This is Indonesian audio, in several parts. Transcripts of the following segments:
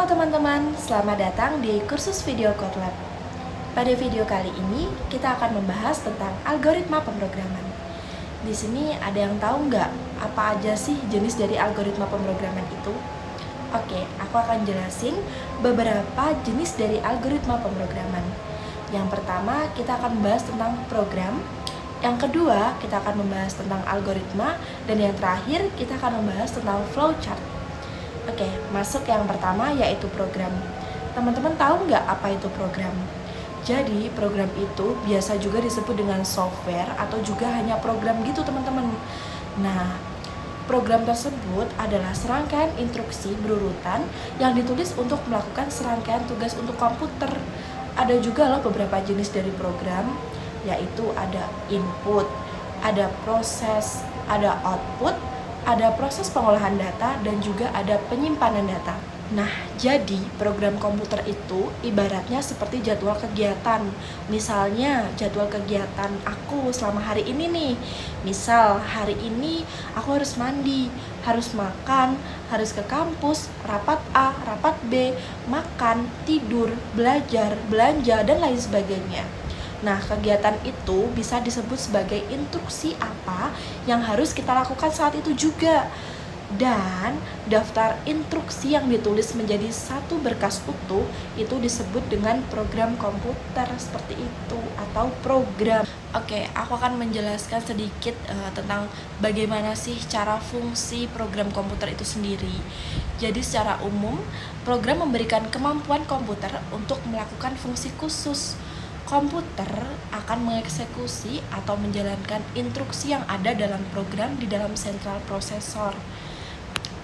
Halo teman-teman, selamat datang di kursus video Code Lab. Pada video kali ini, kita akan membahas tentang algoritma pemrograman. Di sini ada yang tahu nggak apa aja sih jenis dari algoritma pemrograman itu? Oke, aku akan jelasin beberapa jenis dari algoritma pemrograman. Yang pertama, kita akan membahas tentang program. Yang kedua, kita akan membahas tentang algoritma. Dan yang terakhir, kita akan membahas tentang flowchart. Oke, masuk yang pertama yaitu program. Teman-teman tahu nggak apa itu program? Jadi, program itu biasa juga disebut dengan software atau juga hanya program gitu teman-teman. Nah, program tersebut adalah serangkaian instruksi berurutan yang ditulis untuk melakukan serangkaian tugas untuk komputer. Ada juga loh beberapa jenis dari program, yaitu ada input, ada proses, ada output, ada proses pengolahan data, dan juga ada penyimpanan data. Nah, jadi program komputer itu ibaratnya seperti jadwal kegiatan. Misalnya, jadwal kegiatan aku selama hari ini nih. Misal, hari ini aku harus mandi, harus makan, harus ke kampus, rapat A, rapat B, makan, tidur, belajar, belanja, dan lain sebagainya. Nah, kegiatan itu bisa disebut sebagai instruksi apa yang harus kita lakukan saat itu juga. Dan daftar instruksi yang ditulis menjadi satu berkas utuh itu disebut dengan program komputer seperti itu atau program. Oke, aku akan menjelaskan sedikit tentang bagaimana sih cara fungsi program komputer itu sendiri. Jadi secara umum, program memberikan kemampuan komputer untuk melakukan fungsi khusus. Komputer akan mengeksekusi atau menjalankan instruksi yang ada dalam program di dalam sentral prosesor.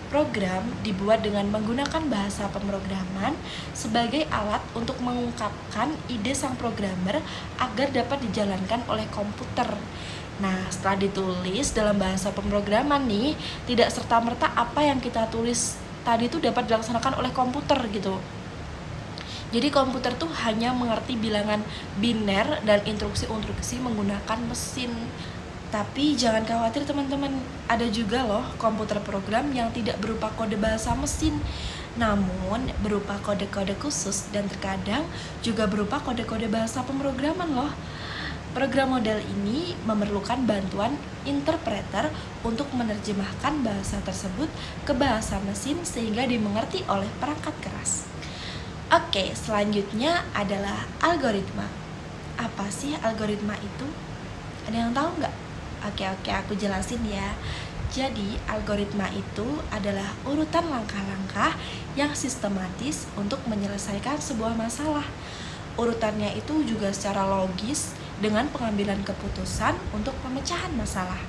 Program dibuat dengan menggunakan bahasa pemrograman sebagai alat untuk mengungkapkan ide sang programmer agar dapat dijalankan oleh komputer. Nah, setelah ditulis dalam bahasa pemrograman nih, tidak serta-merta apa yang kita tulis tadi itu dapat dilaksanakan oleh komputer gitu. Jadi komputer tuh hanya mengerti bilangan biner dan instruksi-instruksi menggunakan mesin. Tapi jangan khawatir teman-teman, ada juga loh komputer program yang tidak berupa kode bahasa mesin, namun berupa kode-kode khusus dan terkadang juga berupa kode-kode bahasa pemrograman loh. Program model ini memerlukan bantuan interpreter untuk menerjemahkan bahasa tersebut ke bahasa mesin sehingga dimengerti oleh perangkat keras. Oke, selanjutnya adalah algoritma. Apa sih algoritma itu? Ada yang tahu nggak? Oke, aku jelasin ya. Jadi, algoritma itu adalah urutan langkah-langkah yang sistematis untuk menyelesaikan sebuah masalah. Urutannya itu juga secara logis dengan pengambilan keputusan untuk pemecahan masalah.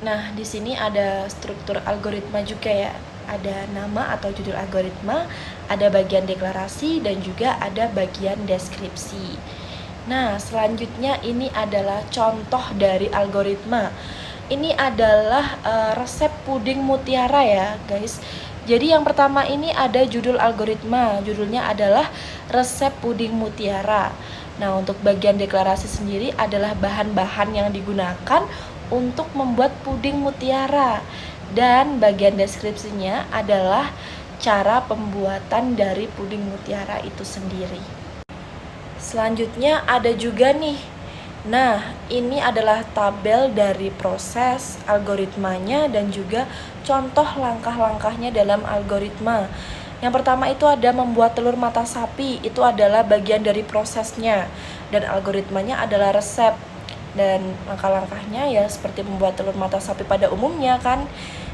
Nah, di sini ada struktur algoritma juga ya. Ada nama atau judul algoritma, ada bagian deklarasi, dan juga ada bagian deskripsi. Nah, selanjutnya ini adalah contoh dari algoritma. Ini adalah resep puding mutiara ya guys. Jadi yang pertama ini ada judul algoritma, judulnya adalah resep puding mutiara. Nah, untuk bagian deklarasi sendiri adalah bahan-bahan yang digunakan untuk membuat puding mutiara. Dan bagian deskripsinya adalah cara pembuatan dari puding mutiara itu sendiri. Selanjutnya ada juga nih. Nah, ini adalah tabel dari proses algoritmanya dan juga contoh langkah-langkahnya dalam algoritma. Yang pertama itu ada membuat telur mata sapi, itu adalah bagian dari prosesnya. Dan algoritmanya adalah resep. Dan langkah-langkahnya ya seperti membuat telur mata sapi pada umumnya kan.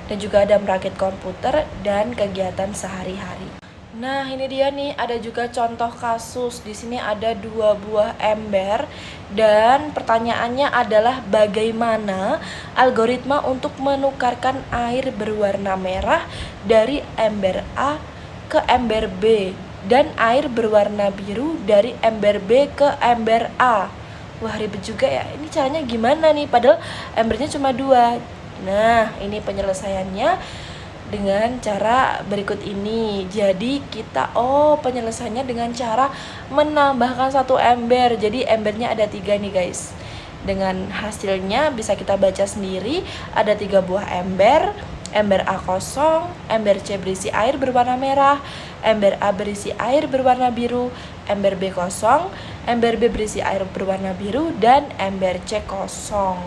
Dan juga ada merakit komputer dan kegiatan sehari-hari. Nah, ini dia nih, ada juga contoh kasus. Di sini ada 2 buah ember dan pertanyaannya adalah bagaimana algoritma untuk menukarkan air berwarna merah dari ember A ke ember B dan air berwarna biru dari ember B ke ember A. Wah, ribet juga ya. Ini caranya gimana nih? Padahal embernya cuma 2. Nah, ini penyelesaiannya dengan cara berikut ini. Jadi kita penyelesaiannya dengan cara menambahkan 1 ember. Jadi embernya ada 3 nih guys. Dengan hasilnya bisa kita baca sendiri, ada 3 buah ember ember A kosong, ember C berisi air berwarna merah, ember A berisi air berwarna biru, ember B kosong, ember B berisi air berwarna biru, dan ember C kosong.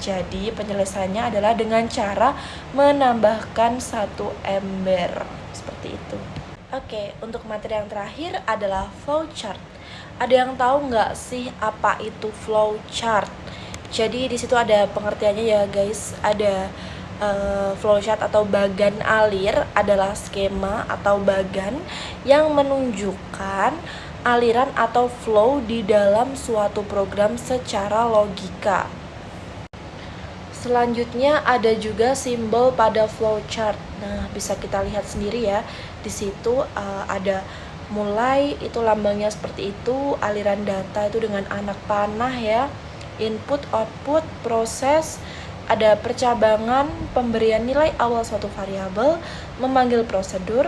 Jadi penyelesaiannya adalah dengan cara menambahkan satu ember, seperti itu. Oke, untuk materi yang terakhir adalah flowchart. Ada yang tahu nggak sih apa itu flowchart? Jadi di situ ada pengertiannya ya guys. Ada flowchart atau bagan alir adalah skema atau bagan yang menunjukkan aliran atau flow di dalam suatu program secara logika. Selanjutnya ada juga simbol pada flowchart. Nah, bisa kita lihat sendiri ya. Di situ ada mulai, itu lambangnya seperti itu, aliran data itu dengan anak panah ya, input, output, proses, ada percabangan, pemberian nilai awal suatu variabel, memanggil prosedur,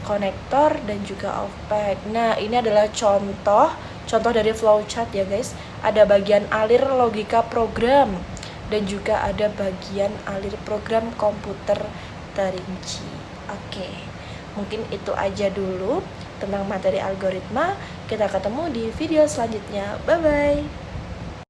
konektor, dan juga outpack. Nah, ini adalah contoh dari flowchart ya guys. Ada bagian alir logika program dan juga ada bagian alir program komputer terinci. Oke, mungkin itu aja dulu tentang materi algoritma. Kita ketemu di video selanjutnya. Bye-bye.